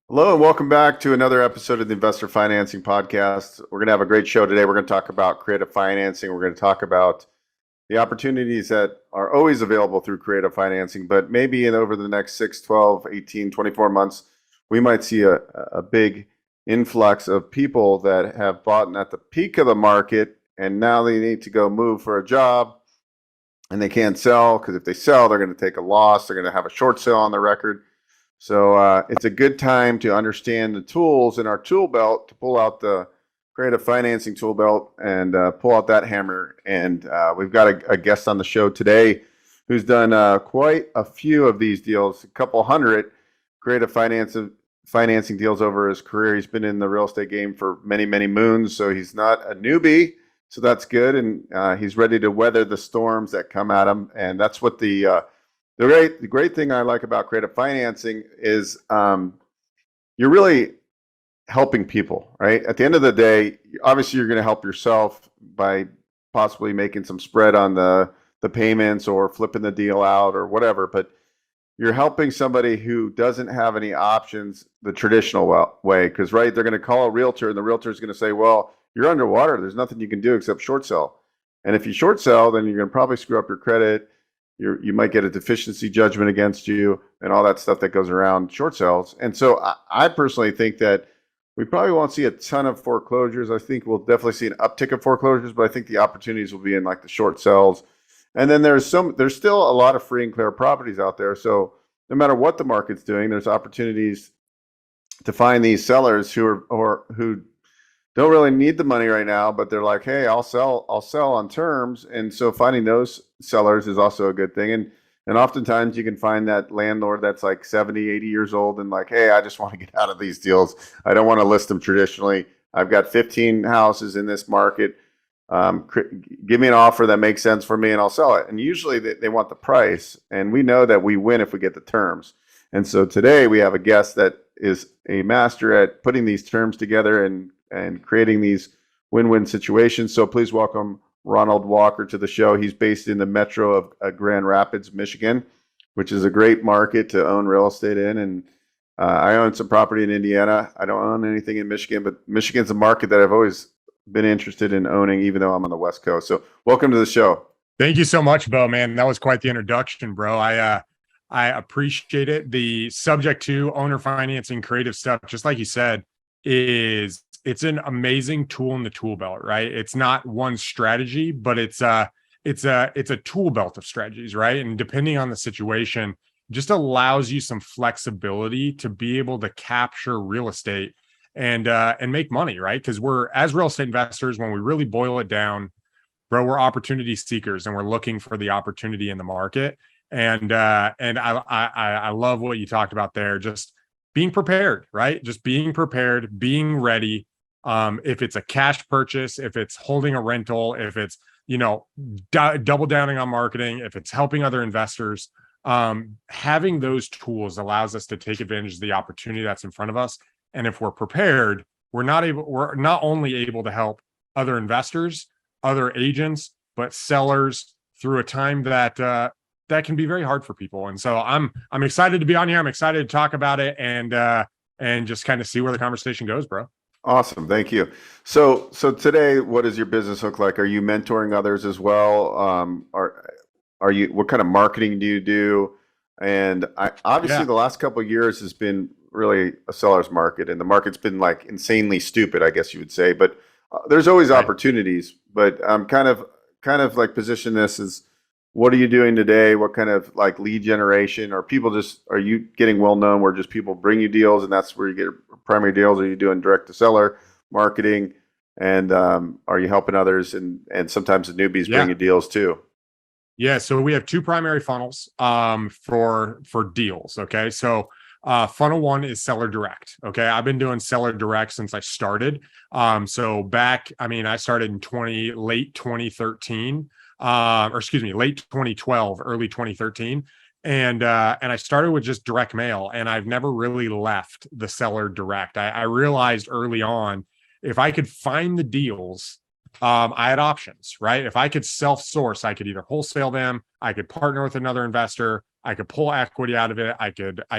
Hello and welcome back to another episode of the Investor Financing Podcast. We're going to have a great show today. We're going to talk about creative financing. We're going to talk about the opportunities that are always available through creative financing, but maybe over the next 6, 12, 18, 24 months, we might see a big influx of people that have bought at the peak of the market and now they need to go move for a job and they can't sell because if they sell, they're going to take a loss. They're going to have a short sale on the record. So it's a good time to understand the tools in our tool belt to pull out the creative financing tool belt and pull out that hammer. And we've got a guest on the show today who's done quite a few of these deals, a couple hundred creative financing deals over his career. He's been in the real estate game for many, many moons, so he's not a newbie. So that's good, and he's ready to weather the storms that come at him. And that's what the great thing I like about creative financing is you're really helping people, right? At the end of the day, obviously you're going to help yourself by possibly making some spread on the payments or flipping the deal out or whatever, but you're helping somebody who doesn't have any options the traditional way because, right, they're going to call a realtor and the realtor is going to say, well, you're underwater. There's nothing you can do except short sell. And if you short sell, then you're going to probably screw up your credit. You might get a deficiency judgment against you and all that stuff that goes around short sales. And so I personally think that we probably won't see a ton of foreclosures. I think we'll definitely see an uptick of foreclosures, but I think the opportunities will be in like the short sales. And then there's still a lot of free and clear properties out there. So no matter what the market's doing, there's opportunities to find these sellers who don't really need the money right now, but they're like, hey, I'll sell on terms. And so finding those sellers is also a good thing. And oftentimes you can find that landlord that's like 70, 80 years old and like, hey, I just want to get out of these deals. I don't want to list them traditionally. I've got 15 houses in this market. Give me an offer that makes sense for me and I'll sell it. And usually they want the price. And we know that we win if we get the terms. And so today we have a guest that is a master at putting these terms together and creating these win-win situations. So please welcome Ronald Walker to the show. He's based in the metro of Grand Rapids, Michigan, which is a great market to own real estate in. And I own some property in Indiana. I don't own anything in Michigan, but Michigan's a market that I've always been interested in owning, even though I'm on the West Coast. So welcome to the show. Thank you so much, Beau, man. That was quite the introduction, bro. I appreciate it. The subject to owner financing, creative stuff, just like you said, it's an amazing tool in the tool belt, right? It's not one strategy, but it's a tool belt of strategies, right? And depending on the situation, just allows you some flexibility to be able to capture real estate and make money, right? Because we're, as real estate investors, when we really boil it down, bro, we're opportunity seekers and we're looking for the opportunity in the market. And I love what you talked about there. Just being prepared, right? Just being prepared, being ready. If it's a cash purchase, if it's holding a rental, if it's, double downing on marketing, if it's helping other investors, having those tools allows us to take advantage of the opportunity that's in front of us. And if we're prepared, we're not only able to help other investors, other agents, but sellers through a time that can be very hard for people. And so I'm excited to be on here. I'm excited to talk about it and just kind of see where the conversation goes, bro. Awesome. Thank you. So today, what does your business look like? Are you mentoring others as well? What kind of marketing do you do? And obviously the last couple of years has been really a seller's market, and the market's been like insanely stupid, I guess you would say, but there's always opportunities. But I'm kind of like position this as, what are you doing today? What kind of like lead generation? Are you getting well known where just people bring you deals and that's where you get primary deals? Are you doing direct to seller marketing? And are you helping others? And sometimes the newbies bring you deals too. Yeah. So we have two primary funnels for deals. Okay. So funnel one is seller direct. Okay. I've been doing seller direct since I started. So back, I started in late 2013. Late 2012, early 2013. And I started with just direct mail, and I've never really left the seller direct. I realized early on, if I could find the deals, I had options, right? If I could self-source, I could either wholesale them, I could partner with another investor, I could pull equity out of it, I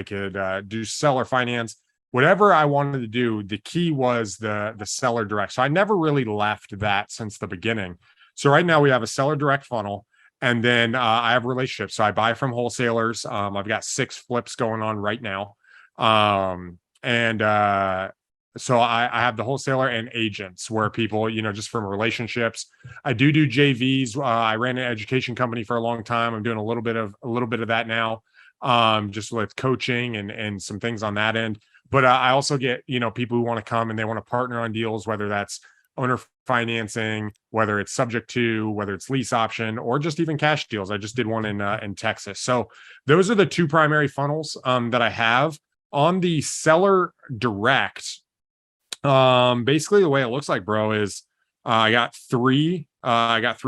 could do seller finance, whatever I wanted to do, the key was the seller direct. So I never really left that since the beginning. So right now we have a seller direct funnel, and then I have relationships. So I buy from wholesalers. I've got 6 flips going on right now. And so I have the wholesaler and agents where people, just from relationships. I do JVs. I ran an education company for a long time. I'm doing a little bit of that now, just with coaching and some things on that end. But I also get, people who want to come and they want to partner on deals, whether that's owner financing, whether it's subject to, whether it's lease option, or just even cash deals. I just did one in Texas. So those are the 2 primary funnels that I have. On the seller direct, basically the way it looks like, bro, is I got 3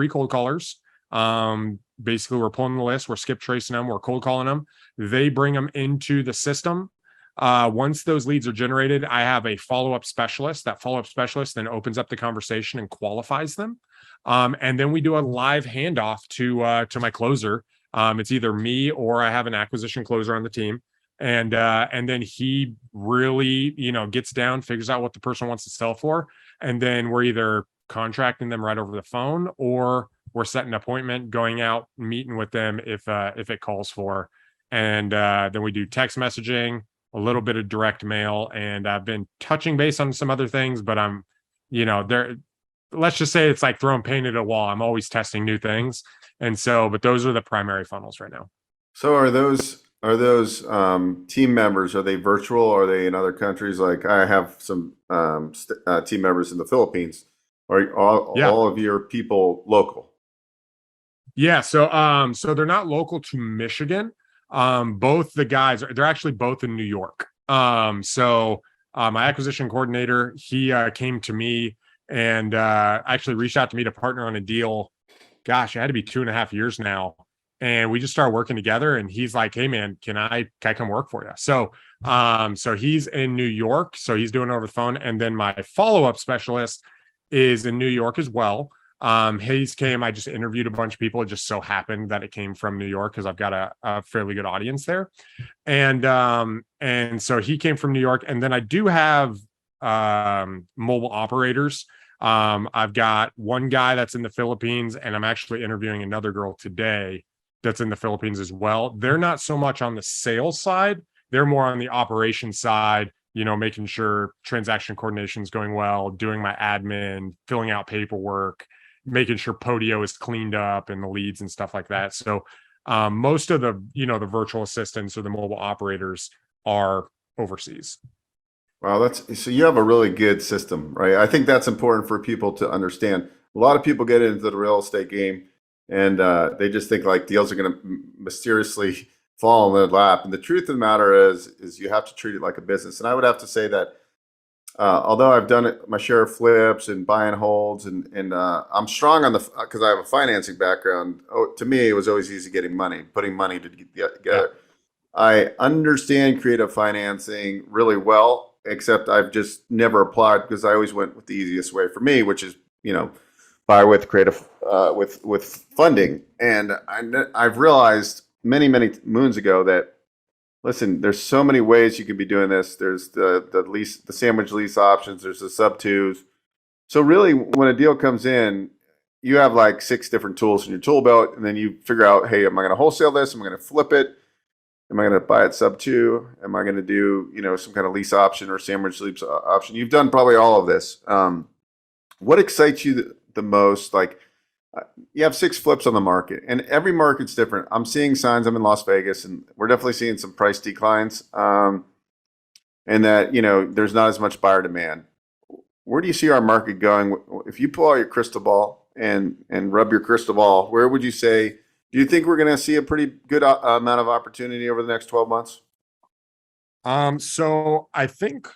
cold callers. Basically we're pulling the list, we're skip tracing them, we're cold calling them. They bring them into the system. Once those leads are generated, I have a follow-up specialist. That follow-up specialist then opens up the conversation and qualifies them. And then we do a live handoff to my closer. It's either me or I have an acquisition closer on the team. And then he really, gets down, figures out what the person wants to sell for. And then we're either contracting them right over the phone, or we're setting an appointment, going out, meeting with them if it calls for. And then we do text messaging, a little bit of direct mail, and I've been touching base on some other things, but I'm, there, let's just say it's like throwing paint at a wall. I'm always testing new things. And so, but those are the primary funnels right now. So are those team members, are they virtual? Or are they in other countries? Like I have some team members in the Philippines. Are all of your people local? Yeah. So they're not local to Michigan. Both the guys they're actually both in New York. So my acquisition coordinator, he came to me and actually reached out to me to partner on a deal. Gosh, it had to be 2.5 years now. And we just started working together, and he's like, "Hey man, can I come work for you?" So he's in New York, so he's doing it over the phone. And then my follow-up specialist is in New York as well. Hayes came, I just interviewed a bunch of people. It just so happened that it came from New York because I've got a fairly good audience there. And so he came from New York. And then I do have mobile operators. I've got one guy that's in the Philippines, and I'm actually interviewing another girl today that's in the Philippines as well. They're not so much on the sales side. They're more on the operations side, making sure transaction coordination is going well, doing my admin, filling out paperwork, making sure Podio is cleaned up and the leads and stuff like that. So most of the, the virtual assistants or the mobile operators are overseas. Wow, so you have a really good system, right? I think that's important for people to understand. A lot of people get into the real estate game and they just think like deals are going to mysteriously fall in their lap. And the truth of the matter is you have to treat it like a business. And I would have to say that although I've done it, my share of flips and buy and holds, and I'm strong on because I have a financing background. To me, it was always easy putting money together. Yeah. I understand creative financing really well, except I've just never applied because I always went with the easiest way for me, which is, buy with creative, with funding. And I've realized many moons ago that, listen, there's so many ways you could be doing this. There's the sandwich lease options. There's the sub twos. So really, when a deal comes in, you have like 6 different tools in your tool belt, and then you figure out, hey, am I going to wholesale this? Am I going to flip it? Am I going to buy it sub 2? Am I going to do some kind of lease option or sandwich lease option? You've done probably all of this. What excites you the most? Like, you have 6 flips on the market, and every market's different. I'm seeing signs. I'm in Las Vegas, and we're definitely seeing some price declines, and that there's not as much buyer demand. Where do you see our market going? If you pull out your crystal ball and rub your crystal ball, where would you say? Do you think we're going to see a pretty good amount of opportunity over the next 12 months? So I think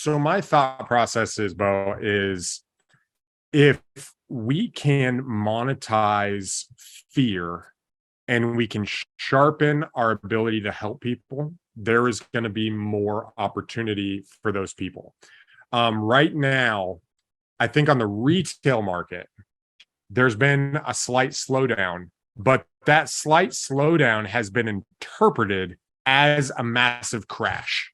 my thought process is, Beau, is if we can monetize fear and we can sharpen our ability to help people, there is going to be more opportunity for those people. Right now, I think on the retail market, there's been a slight slowdown, but that slight slowdown has been interpreted as a massive crash,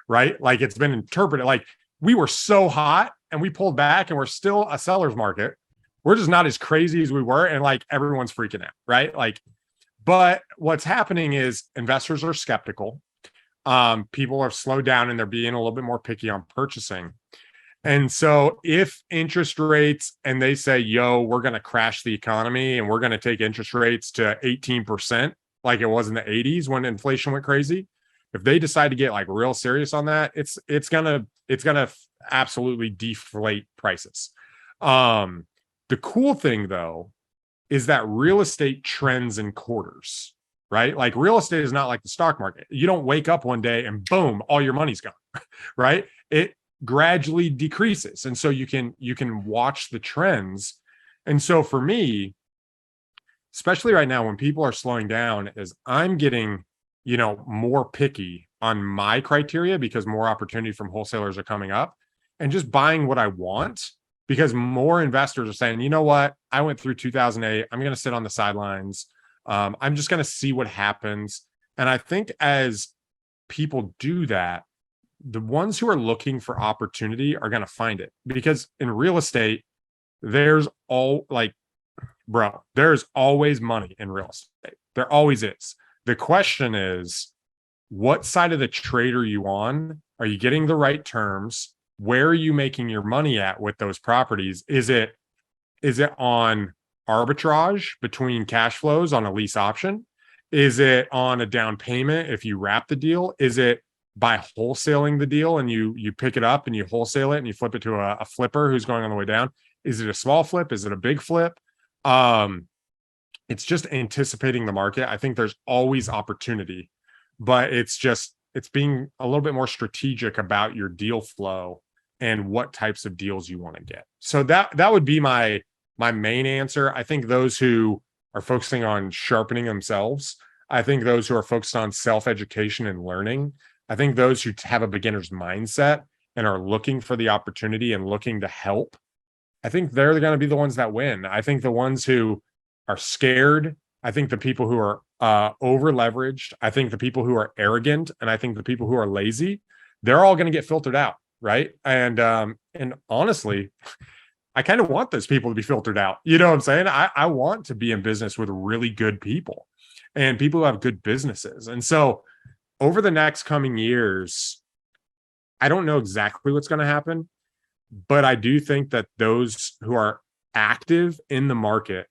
right? Like it's been interpreted like we were so hot and we pulled back and we're still a seller's market. We're just not as crazy as we were. And like everyone's freaking out, right? Like, but what's happening is investors are skeptical. People are slowed down and they're being a little bit more picky on purchasing. And so if interest rates and they say, yo, we're going to crash the economy and we're going to take interest rates to 18%, like it was in the 80s when inflation went crazy. If they decide to get like real serious on that, it's gonna absolutely deflate prices. The cool thing though is that real estate trends in quarters, right? Like real estate is not like the stock market. You don't wake up one day and boom, all your money's gone, right? It gradually decreases. And so you can watch the trends. And so for me, especially right now when people are slowing down, is I'm getting, more picky on my criteria because more opportunity from wholesalers are coming up and just buying what I want because more investors are saying, you know what, I went through 2008. I'm going to sit on the sidelines. I'm just going to see what happens. And I think as people do that, the ones who are looking for opportunity are going to find it because in real estate, there's always money in real estate. There always is. The question is, what side of the trade are you on? Are you getting the right terms? Where are you making your money at with those properties? Is it on arbitrage between cash flows on a lease option? Is it on a down payment if you wrap the deal? Is it by wholesaling the deal and you pick it up and you wholesale it and you flip it to a flipper who's going on the way down? Is it a small flip? Is it a big flip? It's just anticipating the market. I think there's always opportunity, but it's being a little bit more strategic about your deal flow and what types of deals you want to get. So that would be my main answer. I think those who are focusing on sharpening themselves, I think those who are focused on self-education and learning, I think those who have a beginner's mindset and are looking for the opportunity and looking to help, I think they're going to be the ones that win. I think the ones who are scared, I think the people who are over leveraged, I think the people who are arrogant, and I think the people who are lazy, they're all going to get filtered out, right? And honestly, I kind of want those people to be filtered out. You know what I'm saying? I want to be in business with really good people and people who have good businesses. And so over the next coming years, I don't know exactly what's going to happen, but I do think that those who are active in the market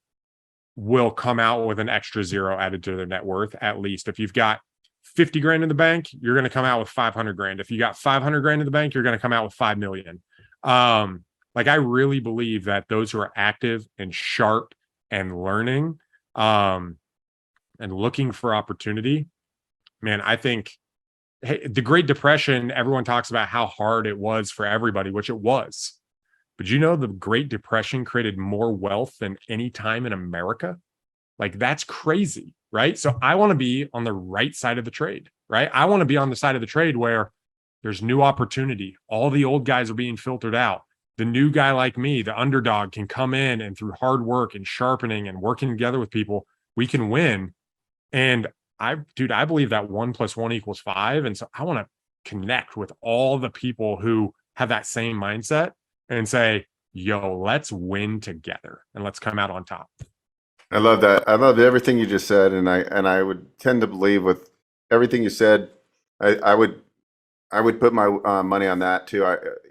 will come out with an extra zero added to their net worth. At least if you've got 50 grand in the bank, you're going to come out with 500 grand. If you got 500 grand in the bank, you're going to come out with 5 million. Like I really believe that those who are active and sharp and learning, and looking for opportunity, man, I think the Great Depression, everyone talks about how hard it was for everybody, which it was. But the Great Depression created more wealth than any time in America. Like that's crazy, right? So I want to be on the right side of the trade, right? I want to be on the side of the trade where there's new opportunity. All the old guys are being filtered out. The new guy like me, the underdog, can come in and through hard work and sharpening and working together with people, we can win. And I believe that 1 + 1 = 5. And so I want to connect with all the people who have that same mindset and say, yo, let's win together and let's come out on top. I love that. I love everything you just said. And I would tend to believe with everything you said, I would put my money on that too.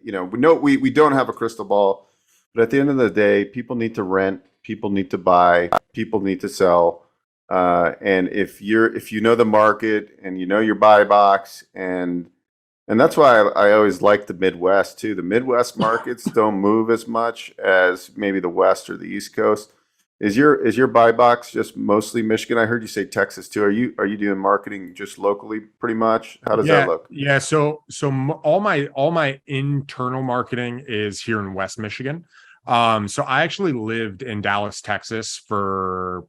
We don't have a crystal ball, but at the end of the day, people need to rent, people need to buy, people need to sell. And if you know the market and you know your buy box, and that's why I always like the Midwest too. The Midwest markets don't move as much as maybe the West or the East Coast. Is your buy box just mostly Michigan? I heard you say Texas too. Are you doing marketing just locally pretty much? How does that look? Yeah. So all my internal marketing is here in West Michigan. So I actually lived in Dallas, Texas for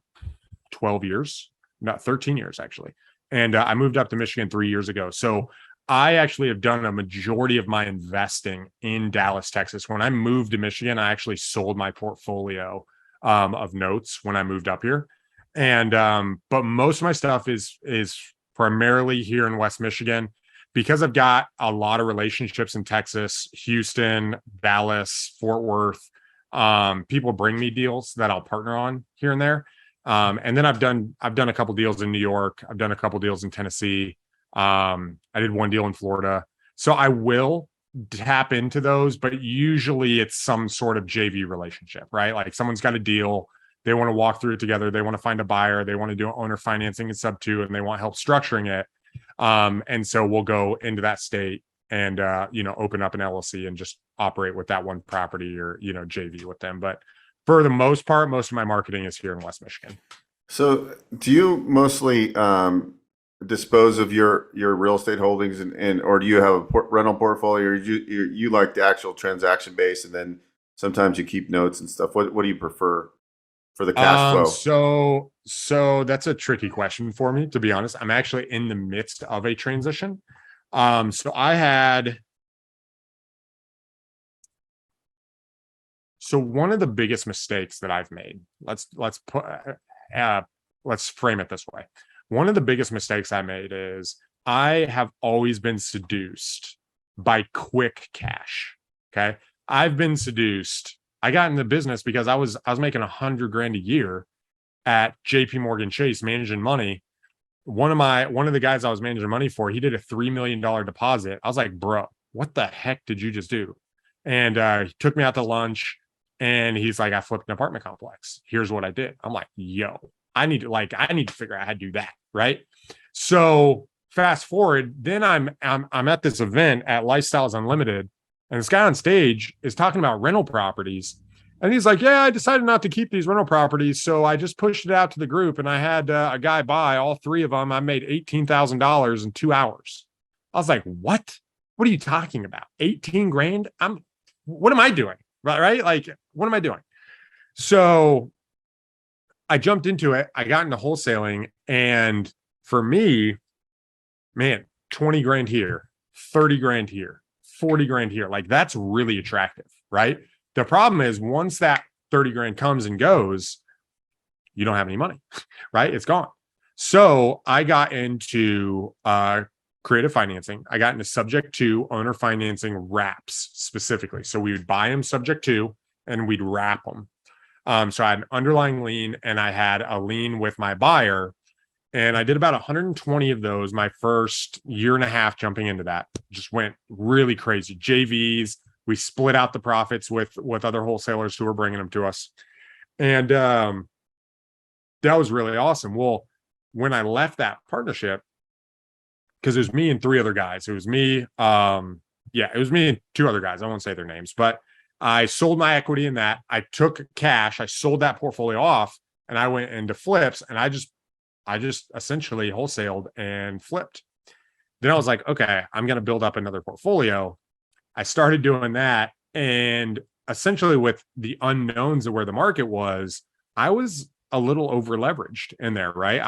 12 years, not 13 years actually. And I moved up to Michigan 3 years ago. So I actually have done a majority of my investing in Dallas, Texas. When I moved to Michigan, I actually sold my portfolio of notes when I moved up here. And but most of my stuff is primarily here in West Michigan because I've got a lot of relationships in Texas, Houston, Dallas, Fort Worth, people bring me deals that I'll partner on here and there. And then I've done a couple deals in New York. I've done a couple deals in Tennessee. I did one deal in Florida. So I will tap into those, but usually it's some sort of JV relationship, right? Like someone's got a deal, they want to walk through it together, they want to find a buyer, they want to do owner financing in sub two, and they want help structuring it. And so we'll go into that state and open up an LLC and just operate with that one property or JV with them. But for the most part, most of my marketing is here in West Michigan. So do you mostly dispose of your real estate holdings and or do you have a rental portfolio, or you like the actual transaction base, and then sometimes you keep notes and stuff? What do you prefer for the cash flow? So that's a tricky question for me, to be honest. I'm actually in the midst of a transition. So one of the biggest mistakes that I've made, let's frame it this way. One of the biggest mistakes I made is I have always been seduced by quick cash. Okay. I've been seduced. I got in the business because I was making $100,000 a year at JP Morgan Chase managing money. One of the guys I was managing money for, he did a $3 million deposit. I was like, bro, what the heck did you just do? And he took me out to lunch and he's like, I flipped an apartment complex. Here's what I did. I'm like, yo, I need to figure out how to do that. Right. So fast forward, then I'm at this event at Lifestyles Unlimited, and this guy on stage is talking about rental properties. And he's like, yeah, I decided not to keep these rental properties. So I just pushed it out to the group and I had a guy buy all three of them. I made $18,000 in 2 hours. I was like, what? What are you talking about? 18 grand? What am I doing? Right? Like, what am I doing? So I jumped into it. I got into wholesaling. And for me, man, 20 grand here, 30 grand here, 40 grand here. Like, that's really attractive, right? The problem is once that 30 grand comes and goes, you don't have any money, right? It's gone. So I got into creative financing. I got into subject to owner financing wraps specifically. So we would buy them subject to, and we'd wrap them. So I had an underlying lien and I had a lien with my buyer. And I did about 120 of those my first year and a half jumping into that. Just went really crazy. JVs, we split out the profits with other wholesalers who were bringing them to us. And that was really awesome. Well, when I left that partnership, because it was me and three other guys. It was me. It was me and two other guys. I won't say their names, but I sold my equity in that. I took cash. I sold that portfolio off and I went into flips, and I just essentially wholesaled and flipped. Then I was like, okay, I'm going to build up another portfolio. I started doing that. And essentially with the unknowns of where the market was, I was a little over leveraged in there, right?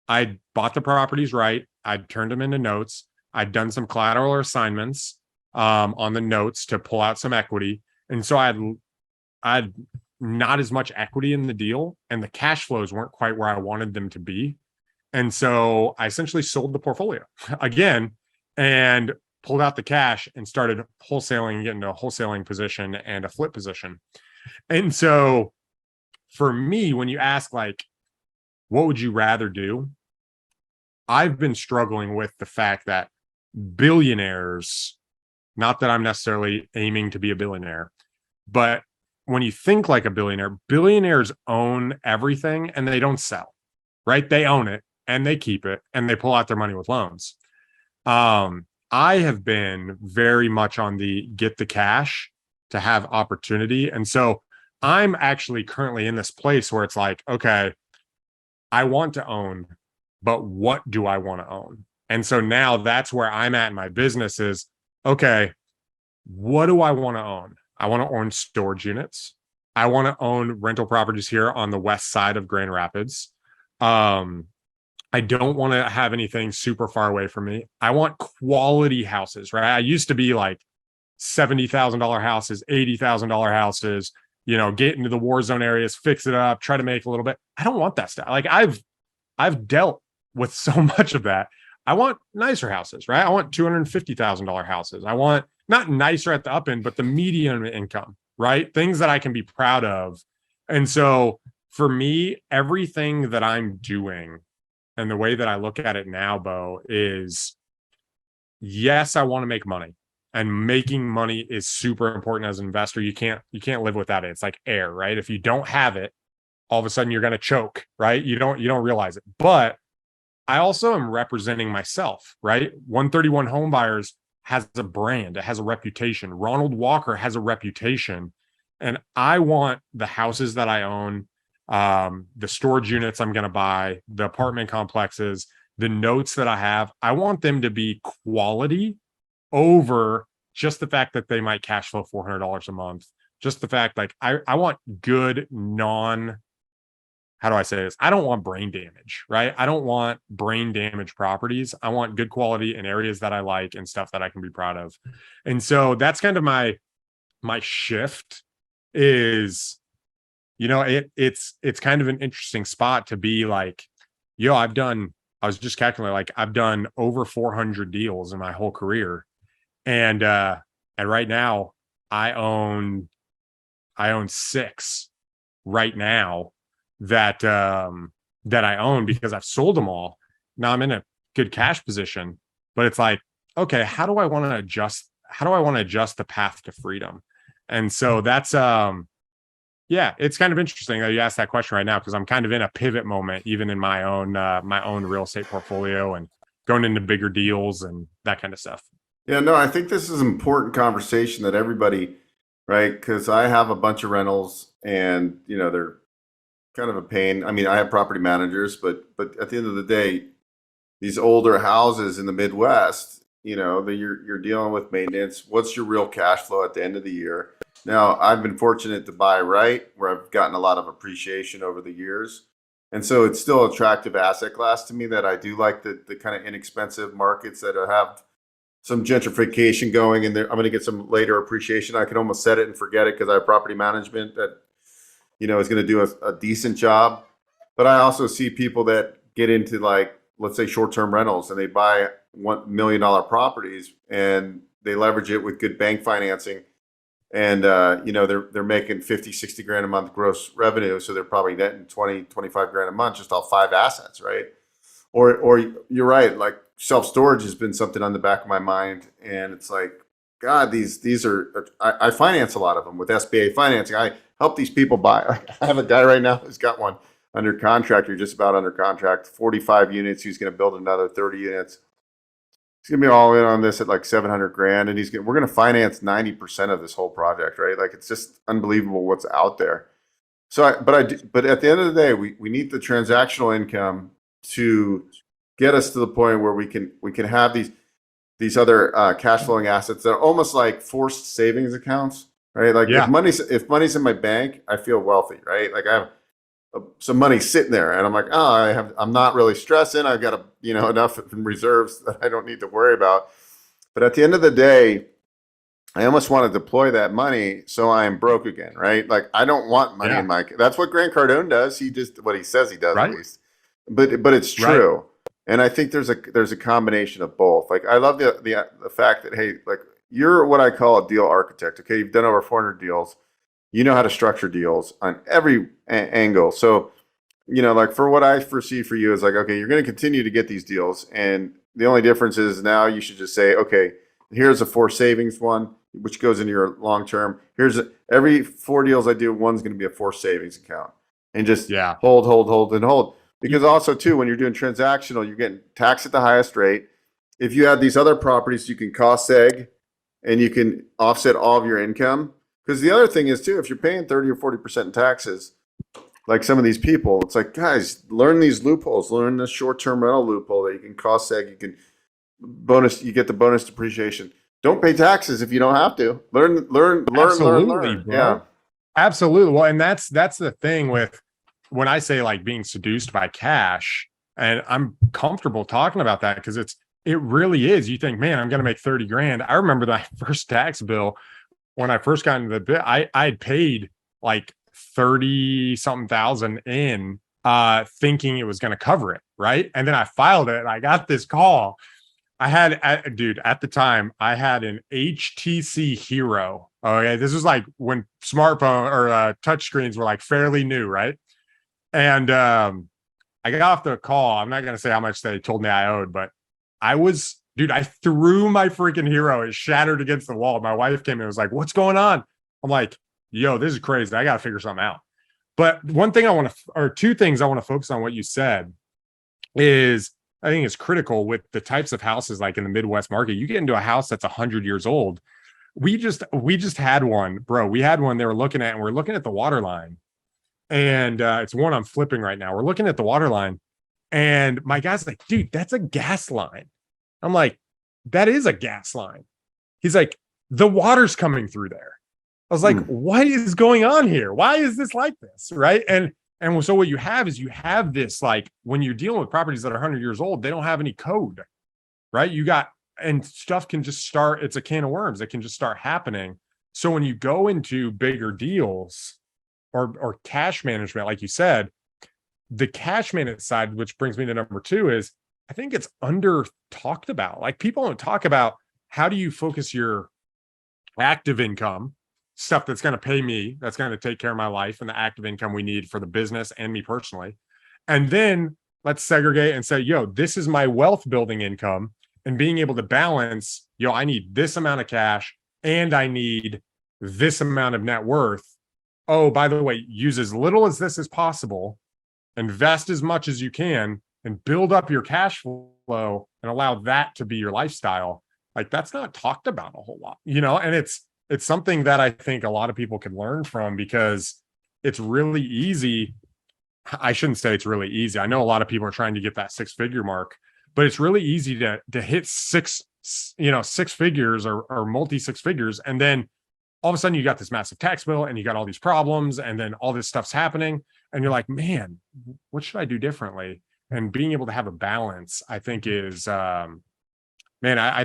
I'd bought the properties right. I'd turned them into notes. I'd done some collateral assignments on the notes to pull out some equity. And so I'd not as much equity in the deal, and the cash flows weren't quite where I wanted them to be. And so I essentially sold the portfolio again and pulled out the cash and started wholesaling, getting into a wholesaling position and a flip position. And so for me, when you ask, like, what would you rather do? I've been struggling with the fact that billionaires, not that I'm necessarily aiming to be a billionaire, but when you think like a billionaire, billionaires own everything and they don't sell, right? They own it and they keep it and they pull out their money with loans. I have been very much on the get the cash to have opportunity. And so I'm actually currently in this place where it's like, okay, I want to own, but what do I want to own? And so now that's where I'm at in my business is, okay, what do I want to own? I want to own storage units. I want to own rental properties here on the west side of Grand Rapids. I don't want to have anything super far away from me. I want quality houses, right? I used to be like $70,000 houses, $80,000 houses, get into the war zone areas, fix it up, try to make a little bit. I don't want that stuff. Like I've dealt with so much of that. I want nicer houses, right? I want $250,000 houses. I want not nicer at the up end, but the median income, right? Things that I can be proud of. And so for me, everything that I'm doing and the way that I look at it now, Beau, is yes, I want to make money. And making money is super important as an investor. You can't live without it. It's like air, right? If you don't have it, all of a sudden you're going to choke, right? You don't realize it. But I also am representing myself, right? 131 Home Buyers has a brand, it has a reputation. Ronald Walker has a reputation. And I want the houses that I own, the storage units I'm going to buy, the apartment complexes, the notes that I have, I want them to be quality over just the fact that they might cash flow $400 a month. Just the fact, like, I want good how do I say this? I don't want brain damage, right? I don't want brain damage properties. I want good quality in areas that I like and stuff that I can be proud of. And so that's kind of my shift is, it's kind of an interesting spot to be like, I was just calculating, like, I've done over 400 deals in my whole career. And right now I own 6 right now that I own because I've sold them all. Now I'm in a good cash position, but it's like, okay, how do I want to adjust the path to freedom? And so that's it's kind of interesting that you asked that question right now, because I'm kind of in a pivot moment, even in my own real estate portfolio and going into bigger deals and that kind of stuff. Yeah, no, I think this is an important conversation that everybody, right? Because I have a bunch of rentals, and they're kind of a pain. I mean, I have property managers, but at the end of the day, these older houses in the Midwest, you're dealing with maintenance. What's your real cash flow at the end of the year? Now, I've been fortunate to buy right, where I've gotten a lot of appreciation over the years. And so it's still an attractive asset class to me, that I do like the kind of inexpensive markets that have some gentrification going, and I'm going to get some later appreciation. I can almost set it and forget it because I have property management that, is going to do a decent job. But I also see people that get into, like, let's say short-term rentals, and they buy $1 million properties and they leverage it with good bank financing. And, they're making 50, 60 grand a month gross revenue. So they're probably netting 20, 25 grand a month just off 5 assets, right? Or you're right. Like, self-storage has been something on the back of my mind. And it's like, God, these are, I finance a lot of them with SBA financing. I help these people buy. I have a guy right now who's got one under contract, or just about under contract, 45 units. He's going to build another 30 units. He's going to be all in on this at like 700 grand. And we're going to finance 90% of this whole project, right? Like, it's just unbelievable what's out there. So, but at the end of the day, we need the transactional income to get us to the point where we can have these other cash flowing assets that are almost like forced savings accounts, right? Like, if money's in my bank, I feel wealthy, right? Like, I have some money sitting there, and I'm like, I'm not really stressing. I've got enough in reserves that I don't need to worry about. But at the end of the day, I almost want to deploy that money so I am broke again, right? Like, I don't want money in my. That's what Grant Cardone does. He just what he says he does, right? At least, but it's true. Right. And I think there's a combination of both. Like, I love the fact that, hey, like, you're what I call a deal architect. Okay, you've done over 400 deals. You know how to structure deals on every angle. So, like, for what I foresee for you is, like, okay, you're going to continue to get these deals, and the only difference is now you should just say, okay, here's a 4 savings one, which goes into your long term. Every 4 deals I do, one's going to be a 4 savings account, and just hold. Because also, too, when you're doing transactional, you're getting taxed at the highest rate. If you have these other properties, you can cost seg, and you can offset all of your income. Because the other thing is, too, if you're paying 30 or 40% in taxes, like some of these people, it's like, guys, learn these loopholes. Learn the short-term rental loophole that you can cost seg, you get the bonus depreciation. Don't pay taxes if you don't have to. Learn. Absolutely, bro. Yeah, absolutely. Well, and that's the thing with when I say, like, being seduced by cash, and I'm comfortable talking about that because it really is. You think, man, I'm going to make 30 grand. I remember my first tax bill. When I first got into the bit, I had paid like 30 something thousand in thinking it was going to cover it. Right. And then I filed it and I got this call. I had, dude, at the time, I had an HTC Hero. Okay. This was like when smartphone or touchscreens were like fairly new. Right. And I got off the call. I'm not going to say how much they told me I owed, but dude, I threw my freaking Hero. It shattered against the wall. My wife came in and was like, what's going on? I'm like, yo, this is crazy. I got to figure something out. But one thing or two things I want to focus on what you said is I think it's critical with the types of houses like in the Midwest market. You get into a house that's 100 years old. We just had one, bro. We had one they were looking at, and we're looking at the water line. And it's one I'm flipping right now. We're looking at the water line, and my guy's like, dude, that's a gas line. I'm like, that is a gas line. He's like, the water's coming through there. I was like, what is going on here? Why is this like this? Right. And so what you have is this, like, when you're dealing with properties that are 100 years old, they don't have any code, right? And stuff can just start. It's a can of worms. It can just start happening. So when you go into bigger deals or cash management, like you said, the cash management side, which brings me to number 2, is I think it's under talked about. Like, people don't talk about how do you focus your active income, stuff that's going to pay me, that's going to take care of my life, and the active income we need for the business and me personally. And then let's segregate and say, yo, this is my wealth building income, and being able to balance, yo, I need this amount of cash and I need this amount of net worth. Oh, by the way, use as little as this as possible, invest as much as you can, and build up your cash flow and allow that to be your lifestyle. Like, that's not talked about a whole lot, and it's something that I think a lot of people can learn from, because it's really easy. I shouldn't say it's really easy. I know a lot of people are trying to get that 6-figure mark, but it's really easy to hit six figures or multi 6 figures. And then all of a sudden you got this massive tax bill and you got all these problems, and then all this stuff's happening. And you're like, man, what should I do differently? And being able to have a balance, I think is, I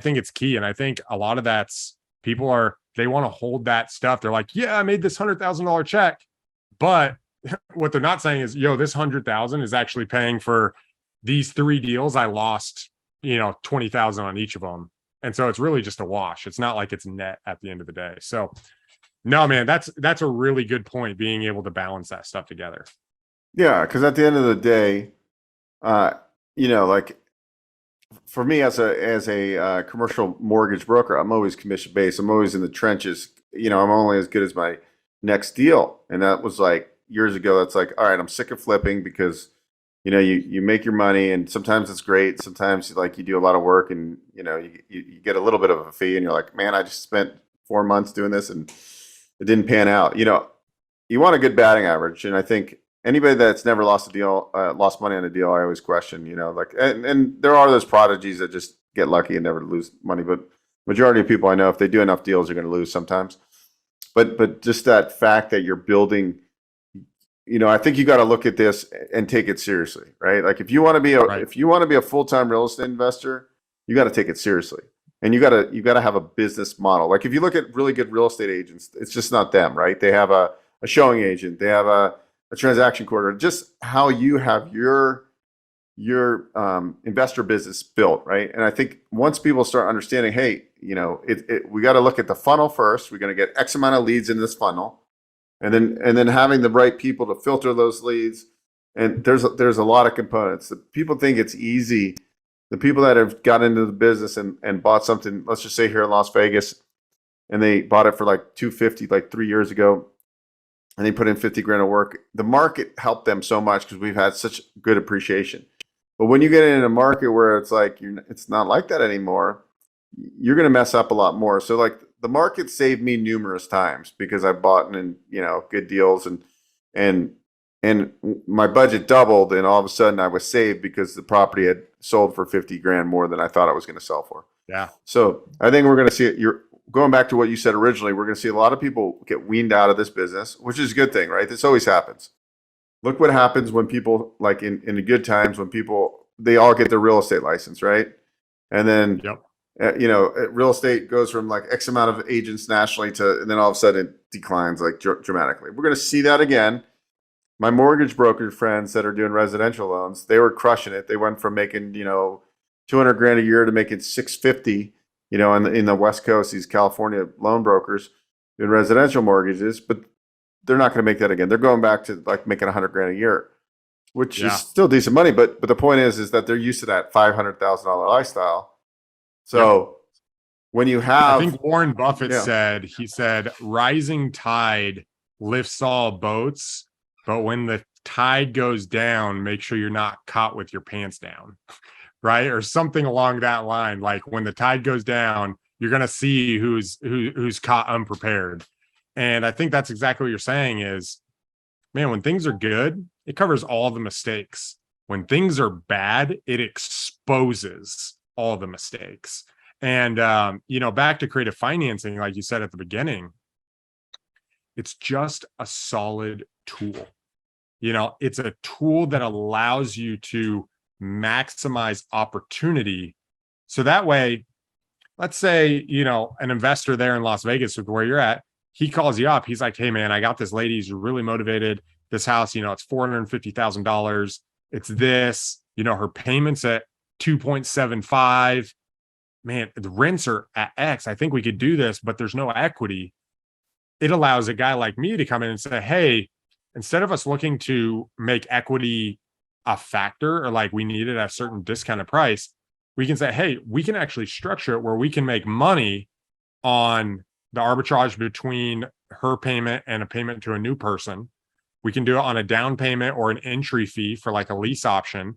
think it's key. And I think a lot of that's they want to hold that stuff. They're like, yeah, I made this $100,000 check. But what they're not saying is, yo, this 100,000 is actually paying for these 3 deals. I lost, 20,000 on each of them. And so it's really just a wash. It's not like it's net at the end of the day. So no, man, that's a really good point, being able to balance that stuff together. Yeah. Cause at the end of the day, like, for me as a commercial mortgage broker, I'm always commission based. I'm always in the trenches. I'm only as good as my next deal. And that was like years ago. That's like, all right, I'm sick of flipping, because, you make your money, and sometimes it's great. Sometimes like you do a lot of work, and, you get a little bit of a fee, and you're like, man, I just spent 4 months doing this and it didn't pan out. You want a good batting average. And I think anybody that's never lost money on a deal, I always question, and there are those prodigies that just get lucky and never lose money. But majority of people I know, if they do enough deals, they're going to lose sometimes. But just that fact that you're building, I think you got to look at this and take it seriously, right? Like, if you want to be a full-time real estate investor, you got to take it seriously. And you got to have a business model. Like, if you look at really good real estate agents, it's just not them, right? They have a showing agent, they have a transaction coordinator, just how you have your investor business built, right? And I think once people start understanding, hey, we got to look at the funnel first. We're going to get X amount of leads in this funnel, and then having the right people to filter those leads. And there's a lot of components. People think it's easy. The people that have got into the business and bought something, let's just say here in Las Vegas, and they bought it for like $250 like 3 years ago, and they put in 50 grand of work. The market helped them so much because we've had such good appreciation. But when you get in a market where it's like it's not like that anymore, you're going to mess up a lot more. So like, the market saved me numerous times because I bought in good deals, and my budget doubled, and all of a sudden I was saved because the property had sold for 50 grand more than I thought it was going to sell for. Yeah. So I think we're going to see it. You're going back to what you said originally. We're going to see a lot of people get weaned out of this business, which is a good thing, right? This always happens. Look what happens when people, like in the good times, when they all get their real estate license, right? And then, real estate goes from like X amount of agents nationally and then all of a sudden it declines like dramatically. We're going to see that again. my mortgage broker friends that are doing residential loans, they were crushing it. They went from making, 200 grand a year to making 650, in the West Coast, these California loan brokers doing residential mortgages, but they're not going to make that again. They're going back to like making 100 grand a year, which is Yeah. still decent money. But the point is that they're used to that $500,000 lifestyle. So when you I have, think Warren Buffett Yeah. he said, rising tide lifts all boats, but when the tide goes down, make sure you're not caught with your pants down, right? Or something along that line. Like when the tide goes down, you're going to see who's caught unprepared. And I think that's exactly what you're saying is, man, when things are good, it covers all the mistakes. When things are bad, it exposes all the mistakes. And back to creative financing, like you said at the beginning, it's just a solid tool. It's a tool that allows you to maximize opportunity. So that way, let's say, an investor there in Las Vegas with where you're at, he calls you up. He's like, hey, man, I got this lady. She's really motivated. This house, it's $450,000. It's this, her payments at 2.75. Man, the rents are at X. I think we could do this, but there's no equity. It allows a guy like me to come in and say, hey, instead of us looking to make equity a factor or like we need it at a certain discounted price, we can say, hey, we can actually structure it where we can make money on the arbitrage between her payment and a payment to a new person. We can do it on a down payment or an entry fee for like a lease option.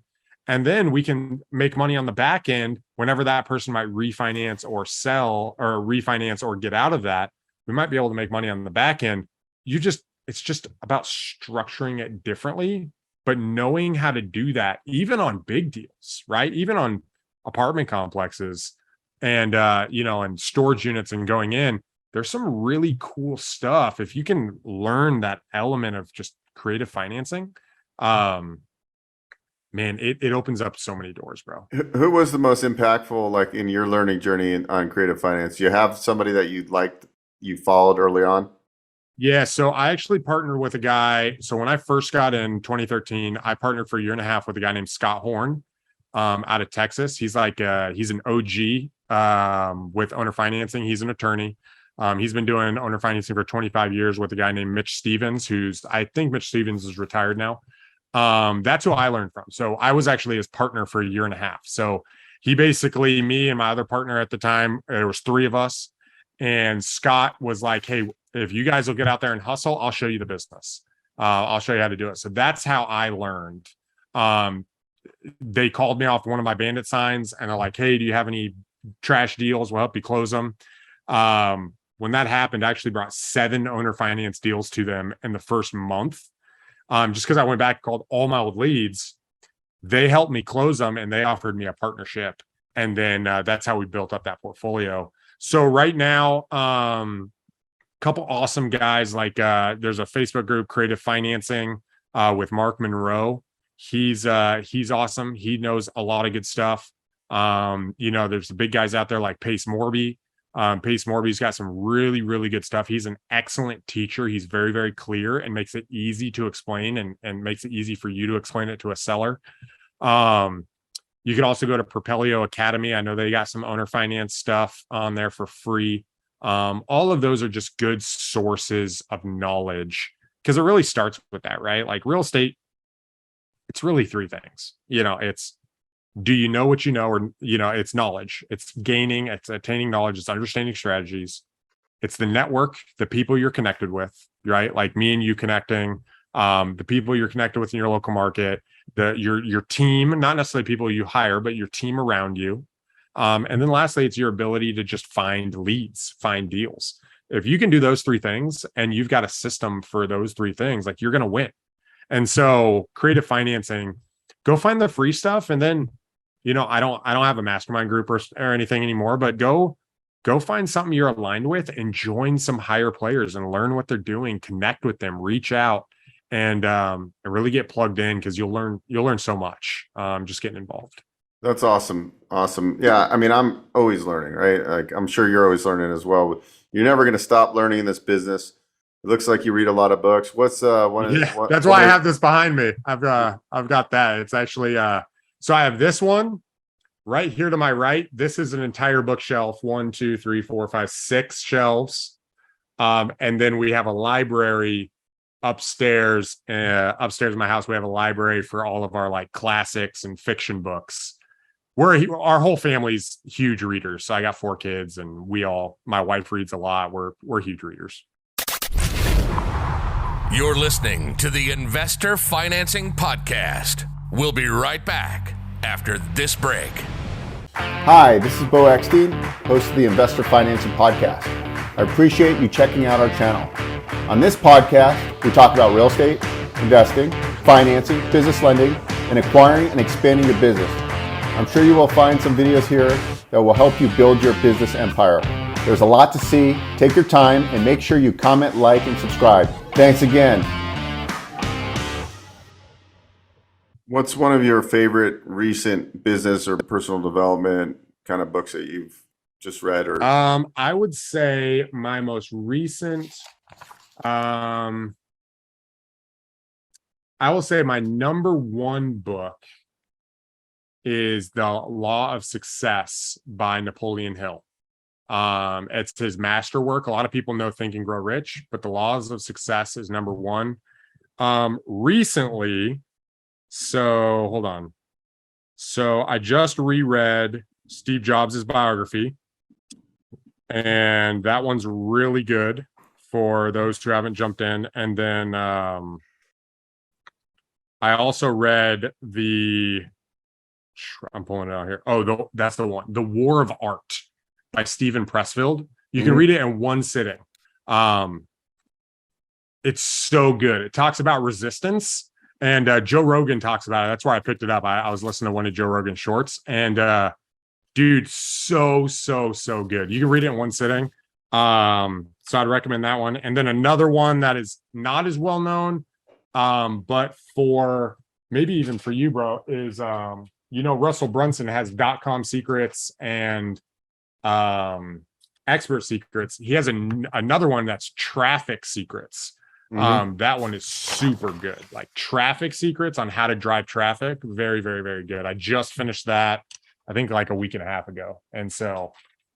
And then we can make money on the back end whenever that person might refinance or sell or refinance or get out of that. We might be able to make money on the back end. It's just about structuring it differently, but knowing how to do that, even on big deals, right? Even on apartment complexes and, and storage units and going in, there's some really cool stuff. If you can learn that element of just creative financing, man, it opens up so many doors, bro. who was the most impactful, like in your learning journey on creative finance? Do you have somebody that you followed early on? Yeah, so I actually partnered with a guy. So when I first got in 2013, I partnered for a year and a half with a guy named Scott Horn, out of Texas. He's like he's an OG with owner financing. He's an attorney. He's been doing owner financing for 25 years with a guy named Mitch Stevens, I think Mitch Stevens is retired now. That's who I learned from. So I was actually his partner for a year and a half. So he basically, me and my other partner at the time, there was three of us. And Scott was like, hey, if you guys will get out there and hustle, I'll show you the business. I'll show you how to do it. So that's how I learned. Um, they called me off one of my bandit signs and they're like, hey, do you have any trash deals? We'll help you close them. When that happened, I actually brought 7 owner finance deals to them in the first month. Just because I went back and called all my old leads, they helped me close them and they offered me a partnership. And then that's how we built up that portfolio. So right now, couple awesome guys like there's a Facebook group, Creative Financing, with Mark Monroe. He's awesome. He knows a lot of good stuff. There's the big guys out there like Pace Morby. Pace Morby's got some really, really good stuff. He's an excellent teacher. He's very, very clear and makes it easy to explain and makes it easy for you to explain it to a seller. You could also go to Propelio Academy. I know they got some owner finance stuff on there for free. All of those are just good sources of knowledge because it really starts with that, right? Like real estate, it's really 3 things. It's, do you know what you know, or it's knowledge, it's gaining, it's attaining knowledge, it's understanding strategies, it's the network, the people you're connected with, right? Like me and you connecting, the people you're connected with in your local market, your team, not necessarily people you hire, but your team around you. And then lastly, it's your ability to just find leads, find deals. If you can do those 3 things and you've got a system for those 3 things, like you're going to win. And so creative financing, go find the free stuff. And then, I don't have a mastermind group or anything anymore, but go find something you're aligned with and join some higher players and learn what they're doing, connect with them, reach out and really get plugged in because you'll learn so much just getting involved. That's awesome. Awesome. Yeah. I mean, I'm always learning, right? Like I'm sure you're always learning as well. You're never going to stop learning in this business. It looks like you read a lot of books. What's Yeah, that's why I have this behind me. I've got that. It's actually so I have this one right here to my right. This is an entire bookshelf. 1, 2, 3, 4, 5, 6 shelves. And then we have a library upstairs. Upstairs in my house, we have a library for all of our like classics and fiction books. Our whole family's huge readers. So I got 4 kids, and my wife reads a lot. We're huge readers. You're listening to the Investor Financing Podcast. We'll be right back after this break. Hi, this is Beau, host of the Investor Financing Podcast. I appreciate you checking out our channel. On this podcast, we talk about real estate, investing, financing, business lending, and acquiring and expanding your business. I'm sure you will find some videos here that will help you build your business empire. There's a lot to see. Take your time and make sure you comment, like, and subscribe. Thanks again. What's one of your favorite recent business or personal development kind of books that you've just read? Or I would say my most recent, I will say my number one book is The Law of Success by Napoleon Hill. It's his masterwork. A lot of people know Think and Grow Rich, but The Laws of Success is number one. Recently, so hold on. So I just reread Steve Jobs' biography, and that one's really good for those who haven't jumped in. And then I also read I'm pulling it out here. Oh, that's the one. The War of Art by Stephen Pressfield. You can read it in one sitting. It's so good. It talks about resistance, and Joe Rogan talks about it. That's why I picked it up. I was listening to one of Joe Rogan's shorts, and dude, so good. You can read it in one sitting. So I'd recommend that one. And then another one that is not as well known, but for maybe even for you, bro, is Russell Brunson has .com secrets and expert secrets. He has another one that's traffic secrets. That one is super good. Like traffic secrets on how to drive traffic. Very, very, very good. I just finished that, I think like a week and a half ago. And so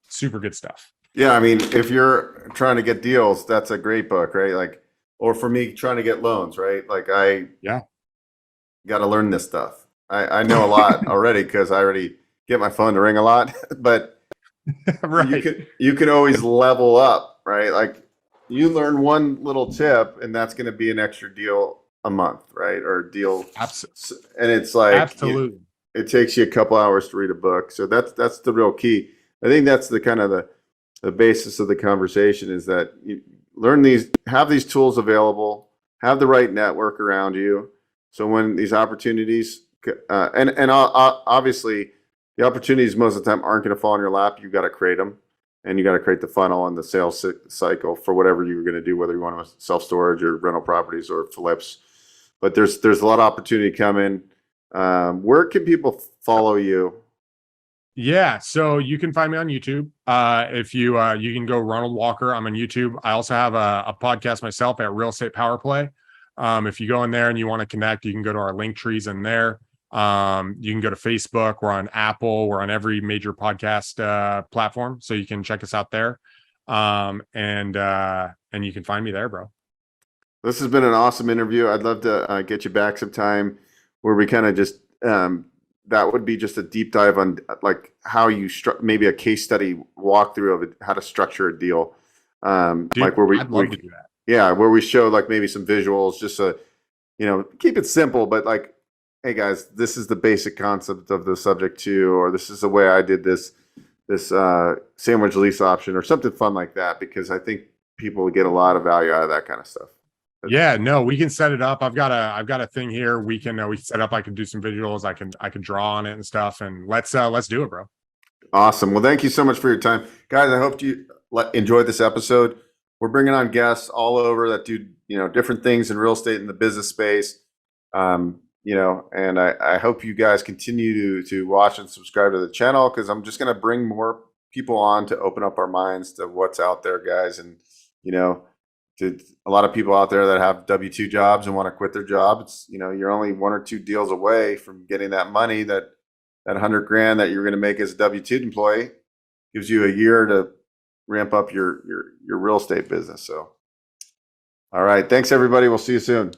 super good stuff. yeah, I mean, if you're trying to get deals, that's a great book, right? Like, or for me, trying to get loans, right? Like I got to learn this stuff. I know a lot already because I already get my phone to ring a lot, but Right. you can always level up, right? Like you learn one little tip and that's going to be an extra deal a month, right? Or deal. And it's like, Absolutely. it takes you a couple hours to read a book. So that's the real key. I think that's the kind of the basis of the conversation is that you have these tools available, have the right network around you. So when these opportunities, and obviously the opportunities most of the time aren't going to fall in your lap. You've got to create them, and you got to create the funnel and the sales cycle for whatever you're going to do, whether you want to self-storage or rental properties or flips. But there's a lot of opportunity coming. Where can people follow you? Yeah, so you can find me on YouTube. If you can go Ronald Walker. I'm on YouTube. I also have a podcast myself at Real Estate Power Play. If you go in there and you want to connect, you can go to our link trees in there. You can go to Facebook. We're on Apple. We're on every major podcast platform, so you can check us out there. And you can find me there, bro. This has been an awesome interview. I'd love to get you back sometime where we kind of just that would be just a deep dive on like how you maybe a case study walkthrough of how to structure a deal. Dude, like where I'd love to do that. Yeah, where we show like maybe some visuals, just keep it simple, but like, hey guys, this is the basic concept of the subject to, or this is the way I did this sandwich lease option or something fun like that, because I think people get a lot of value out of that kind of stuff. Yeah, no, we can set it up. I've got a thing here. We can set up. I can do some visuals. I can draw on it and stuff. And let's do it, bro. Awesome. Well, thank you so much for your time, guys. I hope you enjoyed this episode. We're bringing on guests all over that do different things in real estate in the business space. And I hope you guys continue to watch and subscribe to the channel, because I'm just going to bring more people on to open up our minds to what's out there, guys, and to a lot of people out there that have W-2 jobs and want to quit their job, it's, you're only 1 or 2 deals away from getting that money, that $100,000 that you're going to make as a W-2 employee gives you a year to ramp up your real estate business. So, all right. Thanks everybody. We'll see you soon.